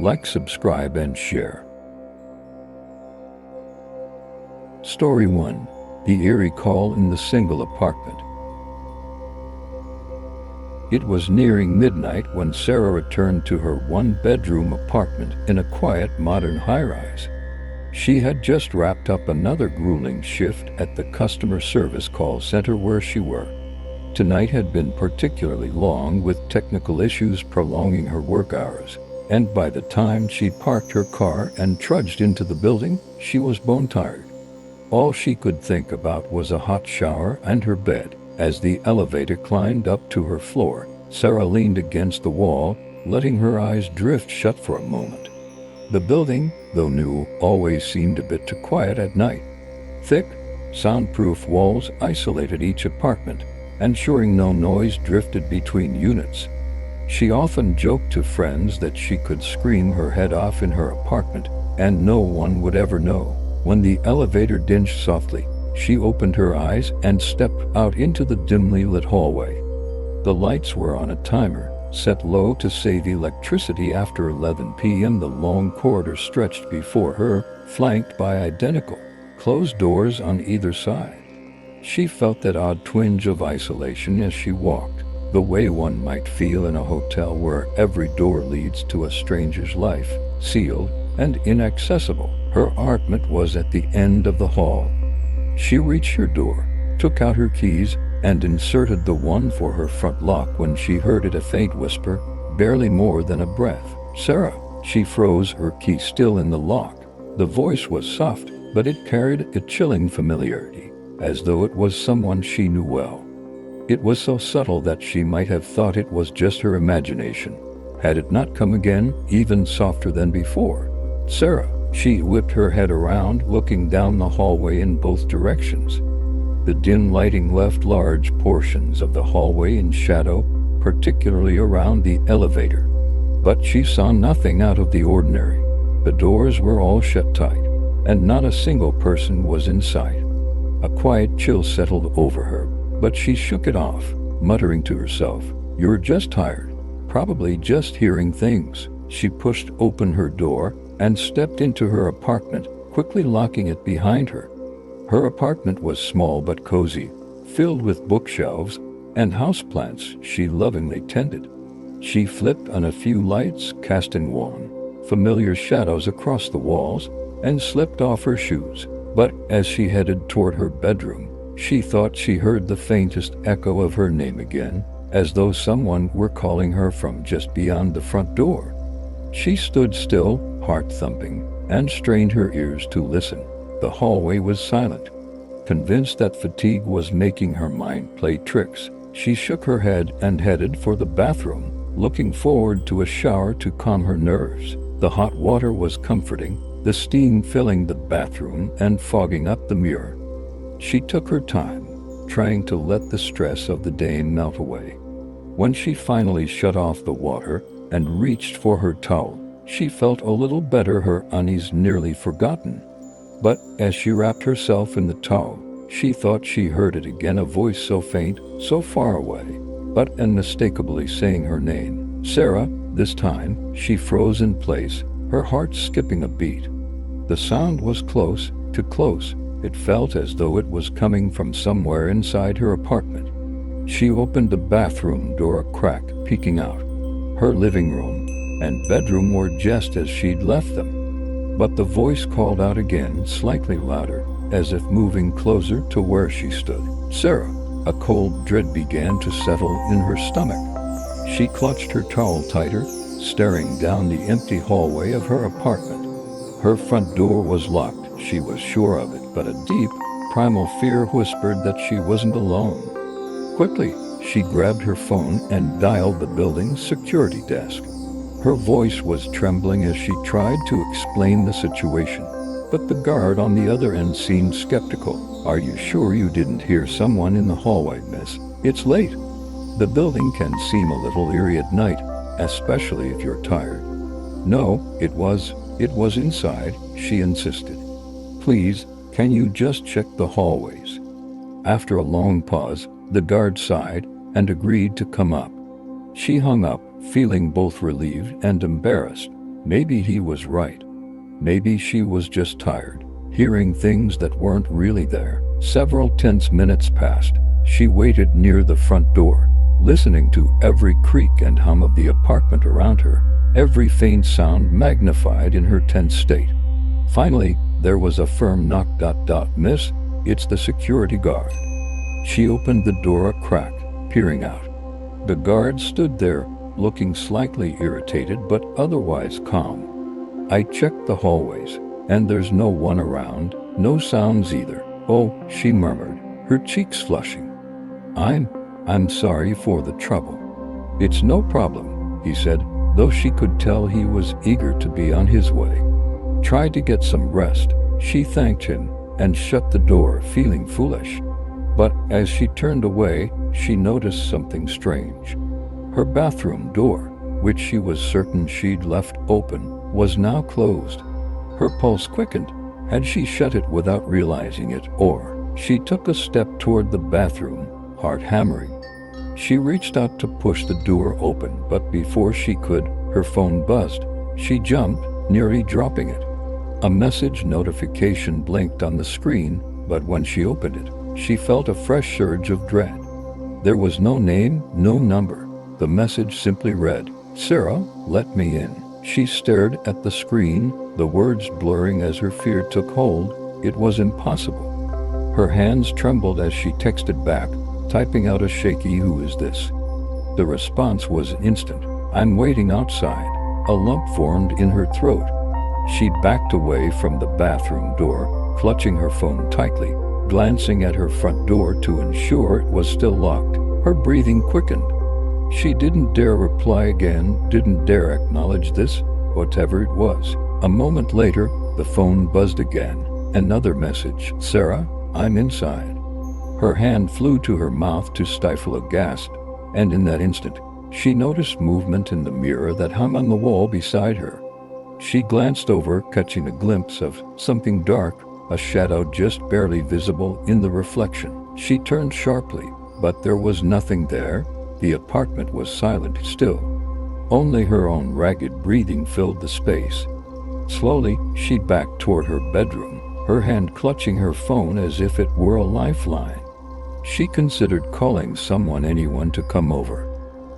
like, subscribe, and share. Story 1. The Eerie Call in the Single Apartment. It was nearing midnight when Sarah returned to her one-bedroom apartment in a quiet, modern high-rise. She had just wrapped up another grueling shift at the customer service call center where she worked. Tonight had been particularly long, with technical issues prolonging her work hours, and by the time she parked her car and trudged into the building, she was bone-tired. All she could think about was a hot shower and her bed. As the elevator climbed up to her floor, Sarah leaned against the wall, letting her eyes drift shut for a moment. The building, though new, always seemed a bit too quiet at night. Thick, soundproof walls isolated each apartment, ensuring no noise drifted between units. She often joked to friends that she could scream her head off in her apartment, and no one would ever know. When the elevator dinged softly, she opened her eyes and stepped out into the dimly lit hallway. The lights were on a timer, set low to save electricity after 11 p.m. The long corridor stretched before her, flanked by identical, closed doors on either side. She felt that odd twinge of isolation as she walked, the way one might feel in a hotel where every door leads to a stranger's life, sealed and inaccessible. Her apartment was at the end of the hall. She reached her door, took out her keys, and inserted the one for her front lock when she heard it, a faint whisper, barely more than a breath. "Sarah." She froze, her key still in the lock. The voice was soft, but it carried a chilling familiarity, as though it was someone she knew well. It was so subtle that she might have thought it was just her imagination, had it not come again, even softer than before. "Sarah." She whipped her head around, looking down the hallway in both directions. The dim lighting left large portions of the hallway in shadow, particularly around the elevator. But she saw nothing out of the ordinary. The doors were all shut tight, and not a single person was in sight. A quiet chill settled over her, but she shook it off, muttering to herself, "You're just tired, probably just hearing things." She pushed open her door and stepped into her apartment, quickly locking it behind her. Her apartment was small but cozy, filled with bookshelves and houseplants she lovingly tended. She flipped on a few lights, casting warm, familiar shadows across the walls, and slipped off her shoes. But as she headed toward her bedroom, she thought she heard the faintest echo of her name again, as though someone were calling her from just beyond the front door. She stood still, heart thumping, and strained her ears to listen. The hallway was silent. Convinced that fatigue was making her mind play tricks, she shook her head and headed for the bathroom, looking forward to a shower to calm her nerves. The hot water was comforting, the steam filling the bathroom and fogging up the mirror. She took her time, trying to let the stress of the day melt away. When she finally shut off the water and reached for her towel, she felt a little better, her unease nearly forgotten. But as she wrapped herself in the towel, she thought she heard it again, a voice so faint, so far away, but unmistakably saying her name. "Sarah." This time, she froze in place, her heart skipping a beat. The sound was close, too close. It felt as though it was coming from somewhere inside her apartment. She opened the bathroom door a crack, peeking out. Her living room and bedroom were just as she'd left them. But the voice called out again, slightly louder, as if moving closer to where she stood. "Sarah." A cold dread began to settle in her stomach. She clutched her towel tighter, staring down the empty hallway of her apartment. Her front door was locked, she was sure of it, but a deep, primal fear whispered that she wasn't alone. Quickly, she grabbed her phone and dialed the building's security desk. Her voice was trembling as she tried to explain the situation, but the guard on the other end seemed skeptical. "Are you sure you didn't hear someone in the hallway, miss? It's late. The building can seem a little eerie at night, especially if you're tired." "No, it was inside," she insisted. "Please, can you just check the hallways?" After a long pause, the guard sighed and agreed to come up. She hung up, feeling both relieved and embarrassed. Maybe he was right. Maybe she was just tired, hearing things that weren't really there. Several tense minutes passed. She waited near the front door, listening to every creak and hum of the apartment around her, every faint sound magnified in her tense state. Finally, there was a firm knock. Miss, it's the security guard. She opened the door a crack, peering out. The guard stood there, looking slightly irritated but otherwise calm. I checked the hallways, and there's no one around, no sounds either. Oh, she murmured, her cheeks flushing. I'm sorry for the trouble. It's no problem, he said, though she could tell he was eager to be on his way. Try to get some rest. She thanked him and shut the door, feeling foolish. But as she turned away, she noticed something strange. Her bathroom door, which she was certain she'd left open, was now closed. Her pulse quickened. Had she shut it without realizing it, or she took a step toward the bathroom, heart hammering. She reached out to push the door open, but before she could, her phone buzzed. She jumped, nearly dropping it. A message notification blinked on the screen, but when she opened it, she felt a fresh surge of dread. There was no name, no number. The message simply read, "Sarah, let me in." She stared at the screen, the words blurring as her fear took hold. It was impossible. Her hands trembled as she texted back, typing out a shaky "Who is this?" The response was instant. "I'm waiting outside." A lump formed in her throat. She backed away from the bathroom door, clutching her phone tightly, glancing at her front door to ensure it was still locked. Her breathing quickened. She didn't dare reply again, didn't dare acknowledge this, whatever it was. A moment later, the phone buzzed again. Another message, "Sarah, I'm inside." Her hand flew to her mouth to stifle a gasp, and in that instant, she noticed movement in the mirror that hung on the wall beside her. She glanced over, catching a glimpse of something dark, a shadow just barely visible in the reflection. She turned sharply, but there was nothing there. The apartment was silent still. Only her own ragged breathing filled the space. Slowly, she backed toward her bedroom, her hand clutching her phone as if it were a lifeline. She considered calling anyone to come over.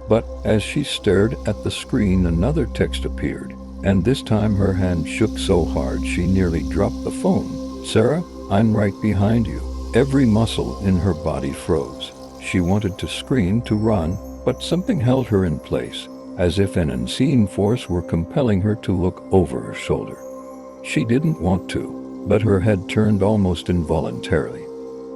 But as she stared at the screen, another text appeared, and this time her hand shook so hard she nearly dropped the phone. "Sarah, I'm right behind you." Every muscle in her body froze. She wanted to scream, to run, but something held her in place, as if an unseen force were compelling her to look over her shoulder. She didn't want to, but her head turned almost involuntarily.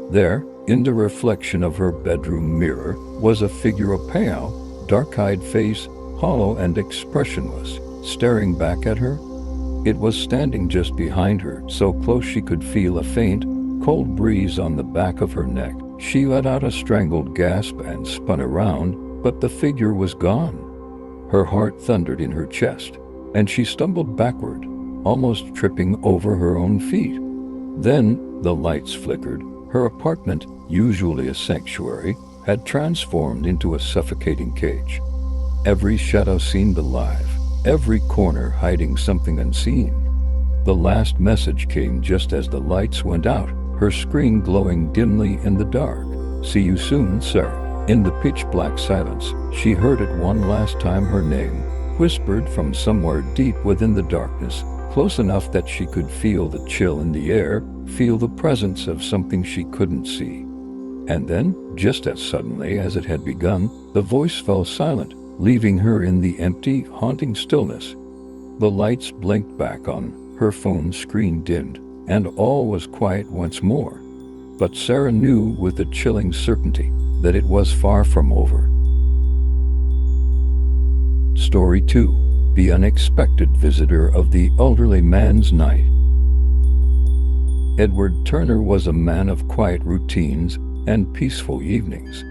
There, in the reflection of her bedroom mirror, was a figure, a pale, dark-eyed face, hollow and expressionless, staring back at her. It was standing just behind her, so close she could feel a faint, cold breeze on the back of her neck. She let out a strangled gasp and spun around, but the figure was gone. Her heart thundered in her chest, and she stumbled backward, almost tripping over her own feet. Then the lights flickered. Her apartment, usually a sanctuary, had transformed into a suffocating cage. Every shadow seemed alive, every corner hiding something unseen. The last message came just as the lights went out, her screen glowing dimly in the dark. "See you soon, Sarah." In the pitch-black silence, she heard it one last time, her name, whispered from somewhere deep within the darkness, close enough that she could feel the chill in the air, feel the presence of something she couldn't see. And then, just as suddenly as it had begun, the voice fell silent, leaving her in the empty, haunting stillness. The lights blinked back on, her phone screen dimmed, and all was quiet once more. But Sarah knew with a chilling certainty that it was far from over. Story 2. The Unexpected Visitor of the Elderly Man's Night. Edward Turner was a man of quiet routines and peaceful evenings.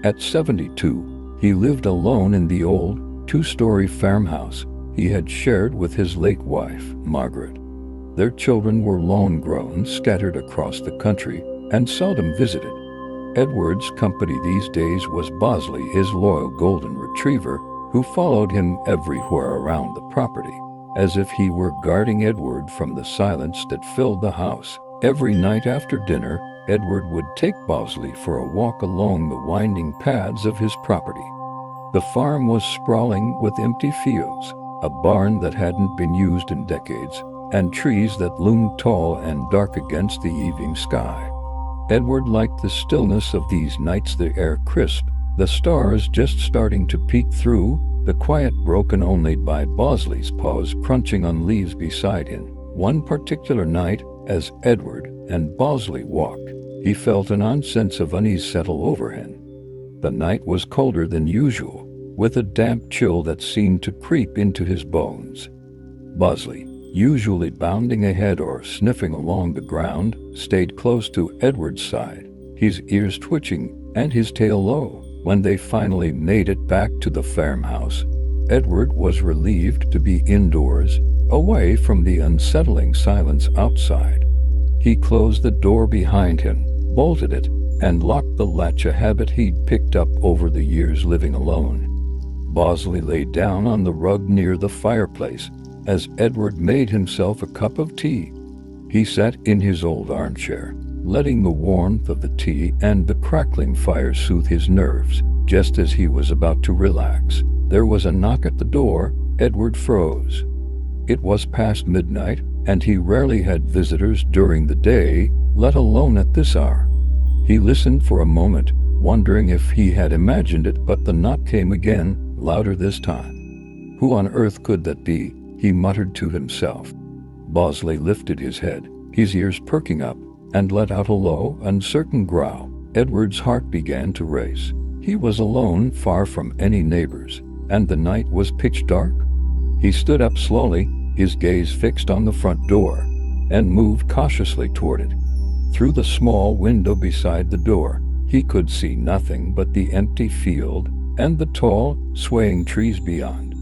At 72, he lived alone in the old, two-story farmhouse he had shared with his late wife, Margaret. Their children were long grown, scattered across the country, and seldom visited. Edward's company these days was Bosley, his loyal golden retriever, who followed him everywhere around the property. as if he were guarding Edward from the silence that filled the house. Every night after dinner, Edward would take Bosley for a walk along the winding paths of his property. The farm was sprawling with empty fields, a barn that hadn't been used in decades, and trees that loomed tall and dark against the evening sky. Edward liked the stillness of these nights, the air crisp, the stars just starting to peek through, the quiet broken only by Bosley's paws crunching on leaves beside him. One particular night, as Edward and Bosley walked, he felt an odd sense of unease settle over him. The night was colder than usual, with a damp chill that seemed to creep into his bones. Bosley, usually bounding ahead or sniffing along the ground, stayed close to Edward's side, his ears twitching and his tail low. When they finally made it back to the farmhouse, Edward was relieved to be indoors, away from the unsettling silence outside. He closed the door behind him, bolted it, and locked the latch, a habit he'd picked up over the years living alone. Bosley lay down on the rug near the fireplace as Edward made himself a cup of tea. He sat in his old armchair, letting the warmth of the tea and the crackling fire soothe his nerves. Just as he was about to relax, there was a knock at the door. Edward froze. It was past midnight, and he rarely had visitors during the day, let alone at this hour. He listened for a moment, wondering if he had imagined it, but the knock came again, louder this time. Who on earth could that be? He muttered to himself. Bosley lifted his head, his ears perking up, and let out a low, uncertain growl. Edward's heart began to race. He was alone, far from any neighbors, and the night was pitch dark. He stood up slowly, his gaze fixed on the front door, and moved cautiously toward it. Through the small window beside the door, he could see nothing but the empty field and the tall, swaying trees beyond.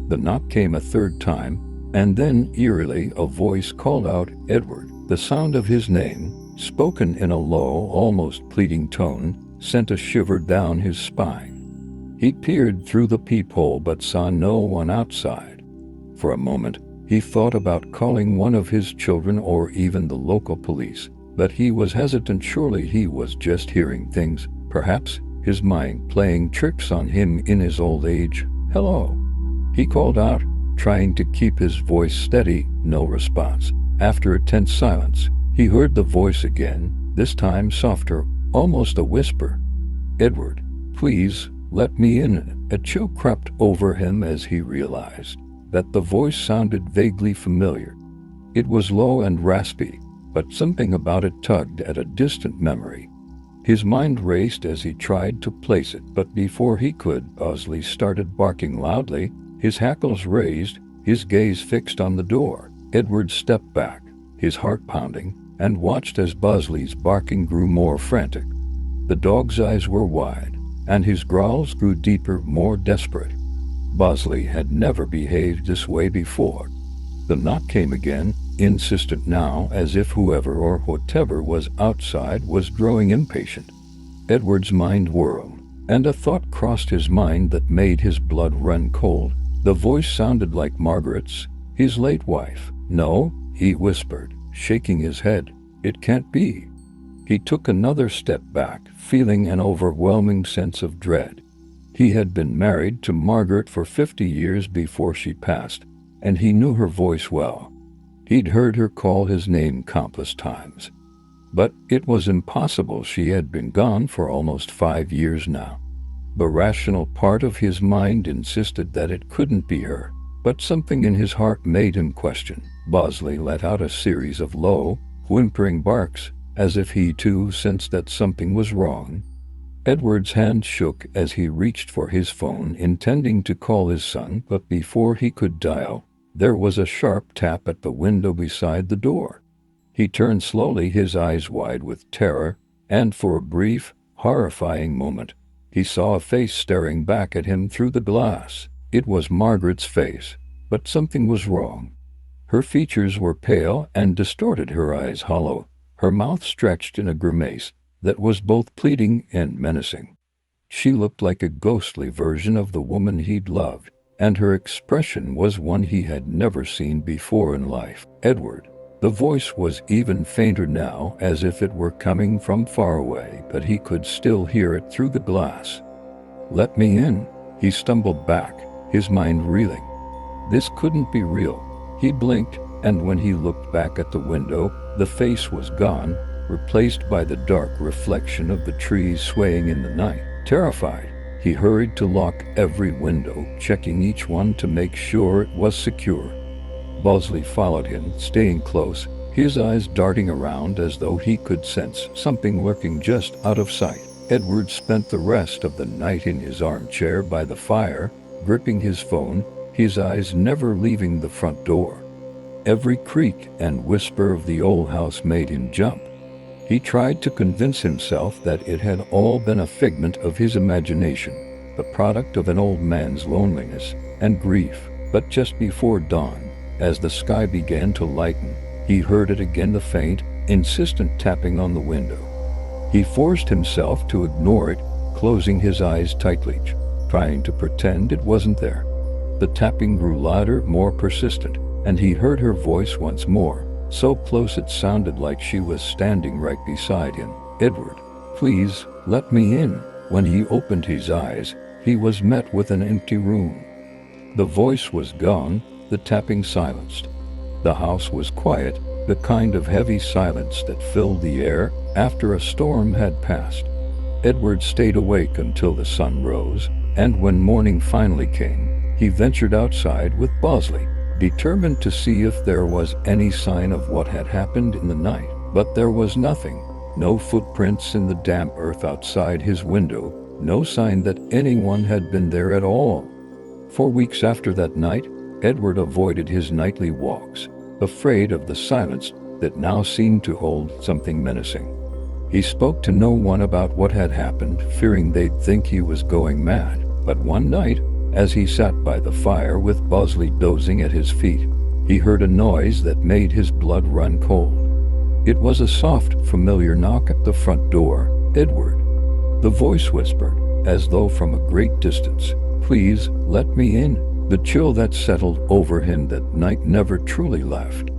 The knock came a third time, and then eerily a voice called out, "Edward." The sound of his name, spoken in a low, almost pleading tone, sent a shiver down his spine. He peered through the peephole but saw no one outside. For a moment, he thought about calling one of his children or even the local police, but he was hesitant. Surely he was just hearing things, perhaps his mind playing tricks on him in his old age. "Hello," he called out, trying to keep his voice steady. No response. After a tense silence, he heard the voice again, this time softer, almost a whisper. "Edward, please, let me in." A chill crept over him as he realized that the voice sounded vaguely familiar. It was low and raspy, but something about it tugged at a distant memory. His mind raced as he tried to place it, but before he could, Bosley started barking loudly, his hackles raised, his gaze fixed on the door. Edward stepped back, his heart pounding, and watched as Bosley's barking grew more frantic. The dog's eyes were wide, and his growls grew deeper, more desperate. Bosley had never behaved this way before. The knock came again, insistent now, as if whoever or whatever was outside was growing impatient. Edward's mind whirled, and a thought crossed his mind that made his blood run cold. The voice sounded like Margaret's, his late wife. "No," he whispered, shaking his head. "It can't be." He took another step back, feeling an overwhelming sense of dread. He had been married to Margaret for 50 years before she passed, and he knew her voice well. He'd heard her call his name countless times. But it was impossible. She had been gone for almost 5 years now. The rational part of his mind insisted that it couldn't be her, but something in his heart made him question. Bosley let out a series of low, whimpering barks, as if he too sensed that something was wrong. Edward's hand shook as he reached for his phone, intending to call his son, but before he could dial, there was a sharp tap at the window beside the door. He turned slowly, his eyes wide with terror, and for a brief, horrifying moment, he saw a face staring back at him through the glass. It was Margaret's face, but something was wrong. Her features were pale and distorted, her eyes hollow, her mouth stretched in a grimace that was both pleading and menacing. She looked like a ghostly version of the woman he'd loved, and her expression was one he had never seen before in life. "Edward." The voice was even fainter now, as if it were coming from far away, but he could still hear it through the glass. "Let me in." He stumbled back, his mind reeling. This couldn't be real. He blinked, and when he looked back at the window, the face was gone, replaced by the dark reflection of the trees swaying in the night. Terrified, he hurried to lock every window, checking each one to make sure it was secure. Bosley followed him, staying close, his eyes darting around as though he could sense something lurking just out of sight. Edward spent the rest of the night in his armchair by the fire, gripping his phone, his eyes never leaving the front door. Every creak and whisper of the old house made him jump. He tried to convince himself that it had all been a figment of his imagination, the product of an old man's loneliness and grief. But just before dawn, as the sky began to lighten, he heard it again, the faint, insistent tapping on the window. He forced himself to ignore it, closing his eyes tightly, trying to pretend it wasn't there. The tapping grew louder, more persistent, and he heard her voice once more, so close it sounded like she was standing right beside him. "Edward, please, let me in." When he opened his eyes, he was met with an empty room. The voice was gone, the tapping silenced. The house was quiet, the kind of heavy silence that filled the air after a storm had passed. Edward stayed awake until the sun rose, and when morning finally came, he ventured outside with Bosley, determined to see if there was any sign of what had happened in the night. But there was nothing. No footprints in the damp earth outside his window, no sign that anyone had been there at all. For weeks after that night, Edward avoided his nightly walks, afraid of the silence that now seemed to hold something menacing. He spoke to no one about what had happened, fearing they'd think he was going mad. But one night, as he sat by the fire with Bosley dozing at his feet, he heard a noise that made his blood run cold. It was a soft, familiar knock at the front door. "Edward," the voice whispered, as though from a great distance. "Please, let me in." The chill that settled over him that night never truly left.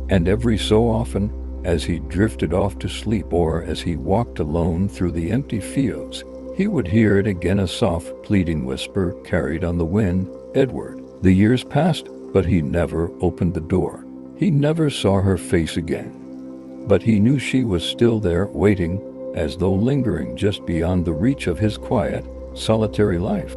And every so often, as he drifted off to sleep or as he walked alone through the empty fields, he would hear it again, a soft, pleading whisper carried on the wind. "Edward." The years passed, but he never opened the door. He never saw her face again. But he knew she was still there, waiting, as though lingering just beyond the reach of his quiet, solitary life.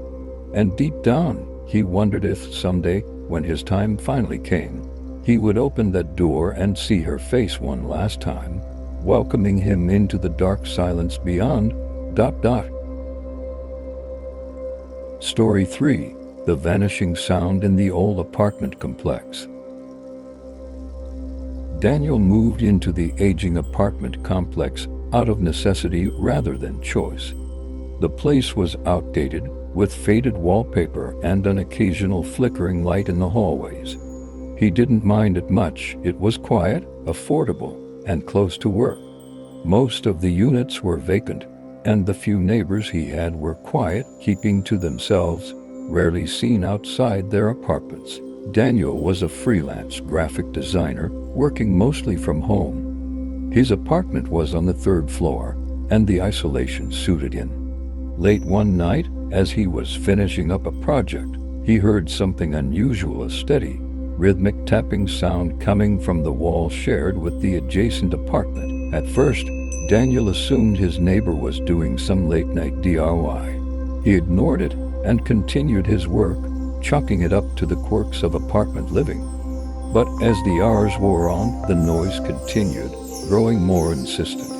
And deep down, he wondered if someday, when his time finally came, he would open that door and see her face one last time, welcoming him into the dark silence beyond. Story 3. The Vanishing Sound in the Old Apartment Complex. Daniel moved into the aging apartment complex out of necessity rather than choice. The place was outdated, with faded wallpaper and an occasional flickering light in the hallways. He didn't mind it much. It was quiet, affordable, and close to work. Most of the units were vacant, and the few neighbors he had were quiet, keeping to themselves, rarely seen outside their apartments. Daniel was a freelance graphic designer, working mostly from home. His apartment was on the 3rd floor, and the isolation suited him. Late one night, as he was finishing up a project, he heard something unusual, a steady, rhythmic tapping sound coming from the wall shared with the adjacent apartment. At first, Daniel assumed his neighbor was doing some late-night DIY. He ignored it and continued his work, chalking it up to the quirks of apartment living. But as the hours wore on, the noise continued, growing more insistent.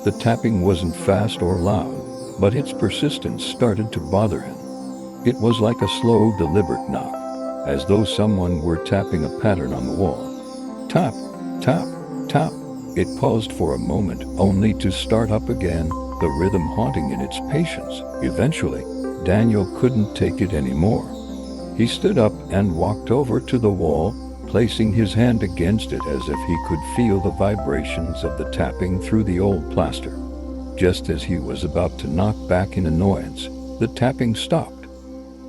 The tapping wasn't fast or loud, but its persistence started to bother him. It was like a slow, deliberate knock, as though someone were tapping a pattern on the wall. Tap, tap, tap. It paused for a moment, only to start up again, the rhythm haunting in its patience. Eventually, Daniel couldn't take it anymore. He stood up and walked over to the wall, placing his hand against it as if he could feel the vibrations of the tapping through the old plaster. Just as he was about to knock back in annoyance, the tapping stopped.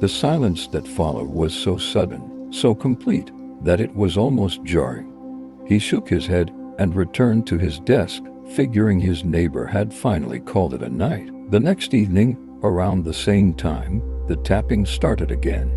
The silence that followed was so sudden, so complete, that it was almost jarring. He shook his head and returned to his desk, figuring his neighbor had finally called it a night. The next evening, around the same time, the tapping started again.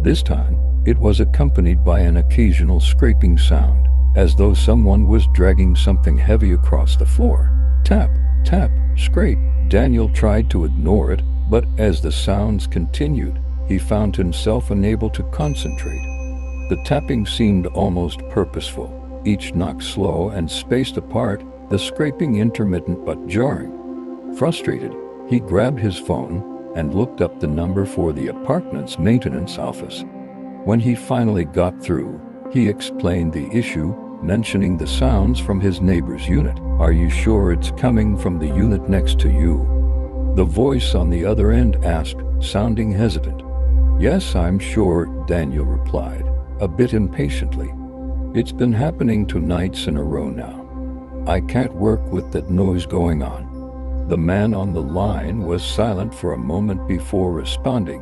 This time, it was accompanied by an occasional scraping sound, as though someone was dragging something heavy across the floor. Tap, tap, scrape. Daniel tried to ignore it, but as the sounds continued, he found himself unable to concentrate. The tapping seemed almost purposeful, each knock slow and spaced apart, the scraping intermittent but jarring. Frustrated, he grabbed his phone and looked up the number for the apartment's maintenance office. When he finally got through, he explained the issue, mentioning the sounds from his neighbor's unit. "Are you sure it's coming from the unit next to you?" the voice on the other end asked, sounding hesitant. "Yes, I'm sure," Daniel replied, a bit impatiently. "It's been happening 2 nights in a row now. I can't work with that noise going on." The man on the line was silent for a moment before responding.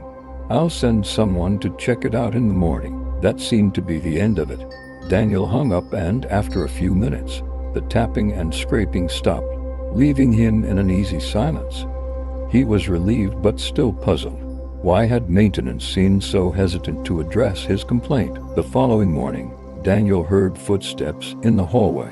"I'll send someone to check it out in the morning." That seemed to be the end of it. Daniel hung up, and after a few minutes, the tapping and scraping stopped, leaving him in an easy silence. He was relieved but still puzzled. Why had maintenance seemed so hesitant to address his complaint? The following morning, Daniel heard footsteps in the hallway.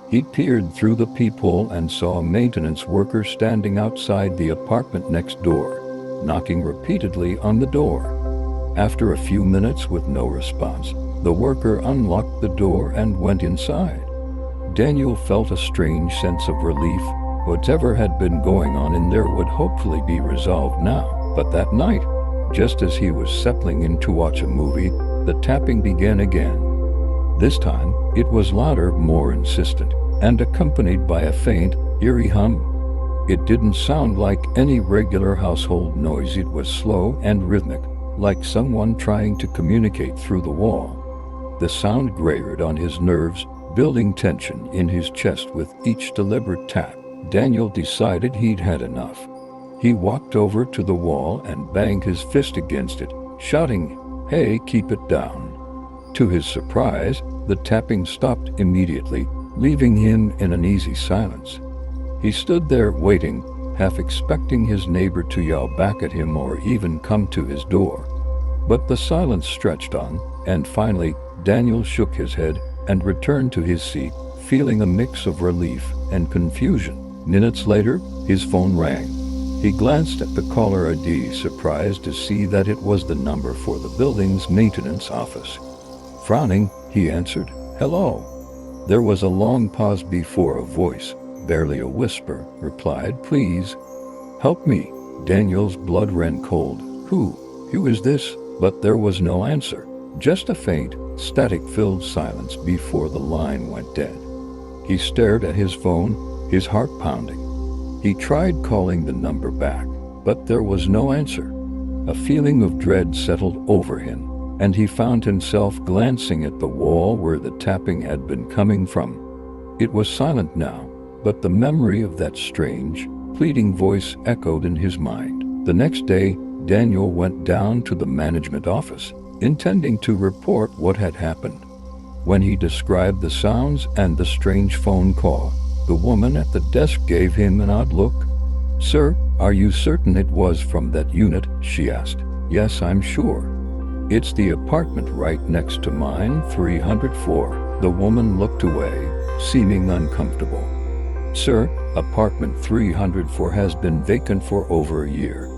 He peered through the peephole and saw a maintenance worker standing outside the apartment next door, knocking repeatedly on the door. After a few minutes with no response, the worker unlocked the door and went inside. Daniel felt a strange sense of relief. Whatever had been going on in there would hopefully be resolved now. But that night, just as he was settling in to watch a movie, the tapping began again. This time, it was louder, more insistent, and accompanied by a faint, eerie hum. It didn't sound like any regular household noise. It was slow and rhythmic, like someone trying to communicate through the wall. The sound grated on his nerves, building tension in his chest with each deliberate tap. Daniel decided he'd had enough. He walked over to the wall and banged his fist against it, shouting, "Hey, keep it down." To his surprise, the tapping stopped immediately, leaving him in an easy silence. He stood there waiting, half expecting his neighbor to yell back at him or even come to his door. But the silence stretched on, and finally, Daniel shook his head and returned to his seat, feeling a mix of relief and confusion. Minutes later, his phone rang. He glanced at the caller ID, surprised to see that it was the number for the building's maintenance office. Frowning, he answered, "Hello." There was a long pause before a voice, barely a whisper, replied, "Please help me." Daniel's blood ran cold. Who is this?" But there was no answer, just a faint, static-filled silence before the line went dead. He stared at his phone, his heart pounding. He tried calling the number back, but there was no answer. A feeling of dread settled over him, and he found himself glancing at the wall where the tapping had been coming from. It was silent now, but the memory of that strange, pleading voice echoed in his mind. The next day, Daniel went down to the management office, intending to report what had happened. When he described the sounds and the strange phone call, the woman at the desk gave him an odd look. "Sir, are you certain it was from that unit?" she asked. "Yes, I'm sure. It's the apartment right next to mine, 304. The woman looked away, seeming uncomfortable. "Sir, apartment 304 has been vacant for over a year.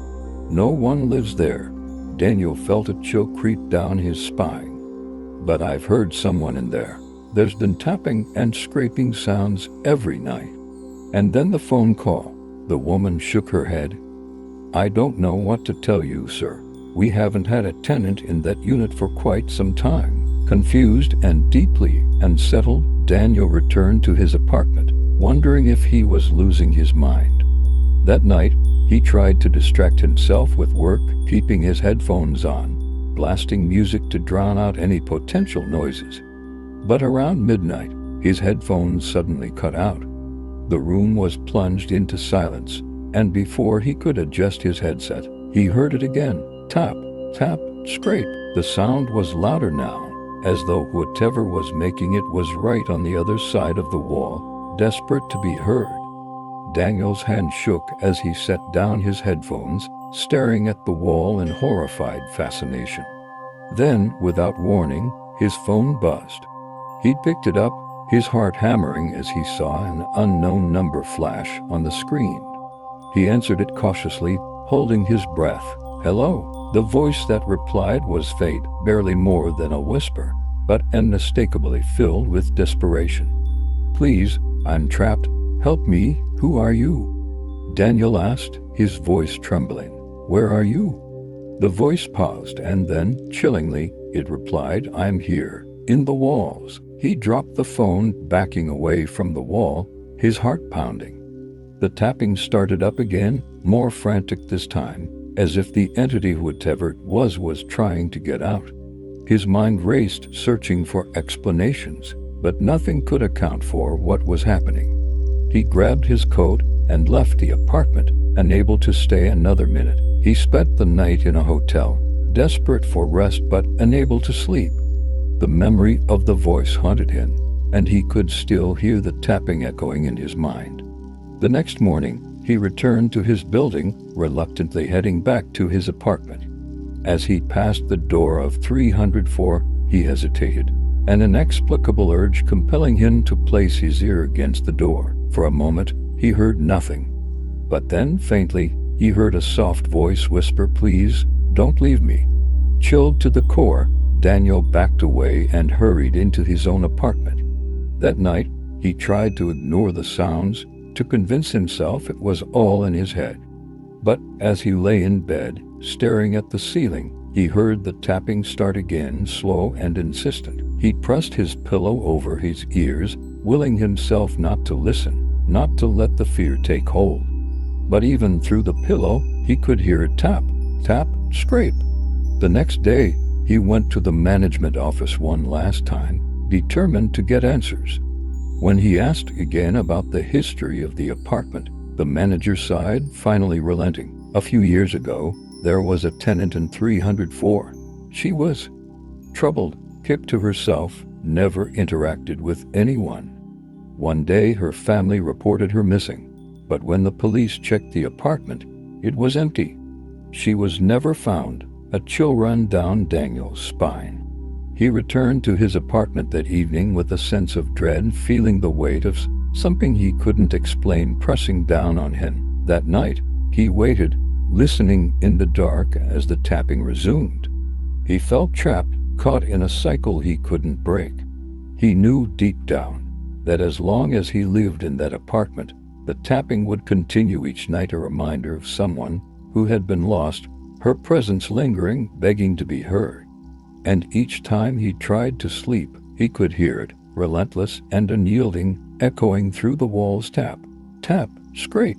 No one lives there." Daniel felt a chill creep down his spine. "But I've heard someone in there. There's been tapping and scraping sounds every night." And then the phone call. The woman shook her head. "I don't know what to tell you, sir. We haven't had a tenant in that unit for quite some time." Confused and deeply unsettled, Daniel returned to his apartment, wondering if he was losing his mind. That night, he tried to distract himself with work, keeping his headphones on, blasting music to drown out any potential noises. But around midnight, his headphones suddenly cut out. The room was plunged into silence, and before he could adjust his headset, he heard it again. Tap, tap, scrape. The sound was louder now, as though whatever was making it was right on the other side of the wall, desperate to be heard. Daniel's hand shook as he set down his headphones, staring at the wall in horrified fascination. Then, without warning, his phone buzzed. He picked it up, his heart hammering as he saw an unknown number flash on the screen. He answered it cautiously, holding his breath. "Hello." The voice that replied was faint, barely more than a whisper, but unmistakably filled with desperation. "Please, I'm trapped. Help me. Who are you?" Daniel asked, his voice trembling. "Where are you?" The voice paused, and then, chillingly, it replied, "I'm here, in the walls." He dropped the phone, backing away from the wall, his heart pounding. The tapping started up again, more frantic this time, as if the entity, whatever it was trying to get out. His mind raced, searching for explanations, but nothing could account for what was happening. He grabbed his coat and left the apartment, unable to stay another minute. He spent the night in a hotel, desperate for rest but unable to sleep. The memory of the voice haunted him, and he could still hear the tapping echoing in his mind. The next morning, he returned to his building, reluctantly heading back to his apartment. As he passed the door of 304, he hesitated, an inexplicable urge compelling him to place his ear against the door. For a moment, he heard nothing. But then, faintly, he heard a soft voice whisper, "Please, don't leave me." Chilled to the core, Daniel backed away and hurried into his own apartment. That night, he tried to ignore the sounds, to convince himself it was all in his head. But as he lay in bed, staring at the ceiling, he heard the tapping start again, slow and insistent. He pressed his pillow over his ears, willing himself not to listen, not to let the fear take hold. But even through the pillow, he could hear it tap, tap, scrape. The next day, he went to the management office one last time, determined to get answers. When he asked again about the history of the apartment, the manager sighed, finally relenting. "A few years ago, there was a tenant in 304. She was troubled, kept to herself, never interacted with anyone. One day her family reported her missing, but when the police checked the apartment, it was empty. She was never found." A chill ran down Daniel's spine. He returned to his apartment that evening with a sense of dread, feeling the weight of something he couldn't explain pressing down on him. That night, he waited, listening in the dark as the tapping resumed. He felt trapped, caught in a cycle he couldn't break. He knew deep down that as long as he lived in that apartment, the tapping would continue each night, a reminder of someone who had been lost, her presence lingering, begging to be heard. And each time he tried to sleep, he could hear it, relentless and unyielding, echoing through the walls, tap, tap, scrape.